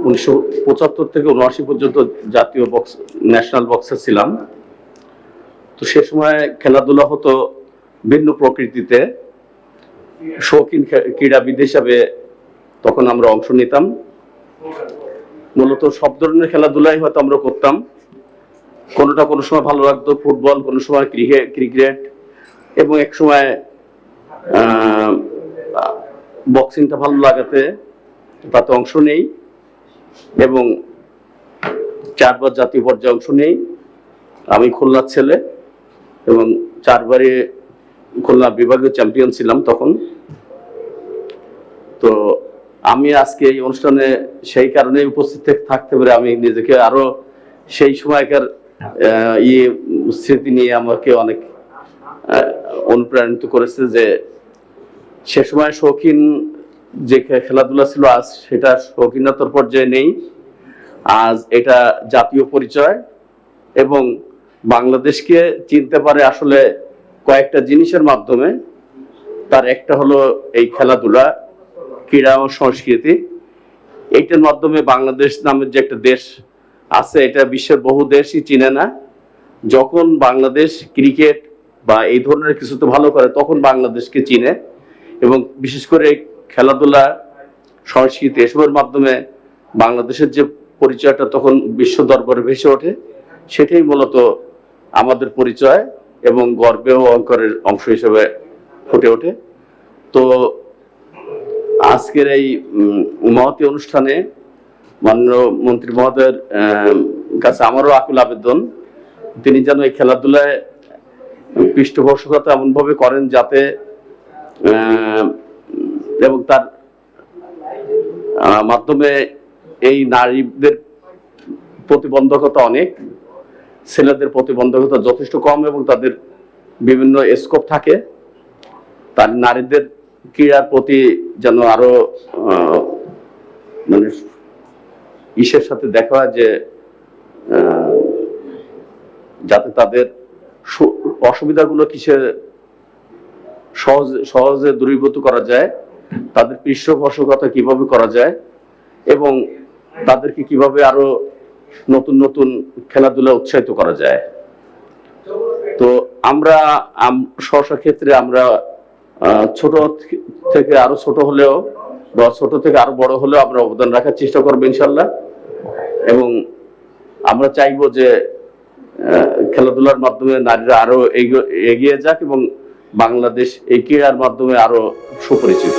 1975 থেকে 79 পর্যন্ত জাতীয় ন্যাশনাল বক্সার ছিলাম। তো সে সময় খেলাধুলা হতো ভিন্ন প্রকৃতিতে, শৌখিন ক্রীড়াবিদ হিসাবে তখন আমরা অংশ নিতাম। মূলত সব ধরনের খেলাধুলাই হয়তো আমরা করতাম, কোনোটা কোনো সময় ভালো লাগতো ফুটবল, কোনো সময় ক্রিকেট, এবং এক সময় বক্সিংটা ভালো লাগাতে তাতে অংশ নেই এবং 4 বার জাতীয় পর্যায়ে অংশ নেই। আমি খুলনার ছেলে এবং 4 বারে খুলনা বিভাগীয় চ্যাম্পিয়ন ছিলাম তখন। তো আমি আজকে এই অনুষ্ঠানে সেই কারণে উপস্থিত থাকতে পারে আমি নিজেকে আরো সেই সময়কার স্মৃতি নিয়ে আমাকে অনেক অনুপ্রাণিত করেছে যে সে সময় শৌখিন যে খেলাধুলা ছিল আজ সেটা শৌখিনতার পর্যায়ে নেই, আজ এটা জাতীয় পরিচয় এবং বাংলাদেশকে চিনতে পারে আসলে কয়েকটা জিনিসের মাধ্যমে। তার একটা হলো এই খেলাধুলা, ক্রীড়া ও সংস্কৃতি। এইটার মাধ্যমে বাংলাদেশ নামের যে একটা দেশ আছে এটা বিশ্বের বহু দেশই চিনে না। যখন বাংলাদেশ ক্রিকেট বা এই ধরনের কিছুতে ভালো করে তখন বাংলাদেশকে চিনে, এবং বিশেষ করে খেলাধুলা সংস্কৃতি এসবের মাধ্যমে বাংলাদেশের যে পরিচয়টা তখন বিশ্ব দরবারে ভেসে ওঠে, সেটাই মূলত আমাদের পরিচয় এবং গর্বে ও অহংকারের অংশ হিসেবে ফুটে ওঠে। তো আজকের এই মহতী অনুষ্ঠানে মাননীয় মন্ত্রী মহোদয়ের কাছে আমারও আকুল আবেদন, তিনি যেন এই খেলাধুলায় পৃষ্ঠপোষকতা এমনভাবে করেন যাতে এবং তার মাধ্যমে এই নারীদের প্রতিবন্ধকতা অনেক, ছেলেদের প্রতিবন্ধকতা যথেষ্ট কম এবং তাদের বিভিন্ন স্কোপ থাকে। তার নারীদের ক্রীড়ার প্রতি যেন আরো মানে ইসের সাথে দেখা হয় যে যাতে তাদের অসুবিধাগুলো কিসে সহজে দূরীভূত করা যায়, তাদের পৃষ্ঠপোষকতা কিভাবে করা যায় এবং তাদেরকে কিভাবে আরো নতুন নতুন খেলাধুলা উৎসাহিত করা যায়। তো আমরা স্ব ক্ষেত্রে আমরা ছোট থেকে আরো ছোট হলেও বা ছোট থেকে আরো বড় হলেও আমরা অবদান রাখার চেষ্টা করবো ইনশাল্লাহ। এবং আমরা চাইবো যে খেলাধুলার মাধ্যমে নারীরা আরো এগিয়ে যাক এবং বাংলাদেশ এই ক্রীড়ার মাধ্যমে আরো সুপরিচিত।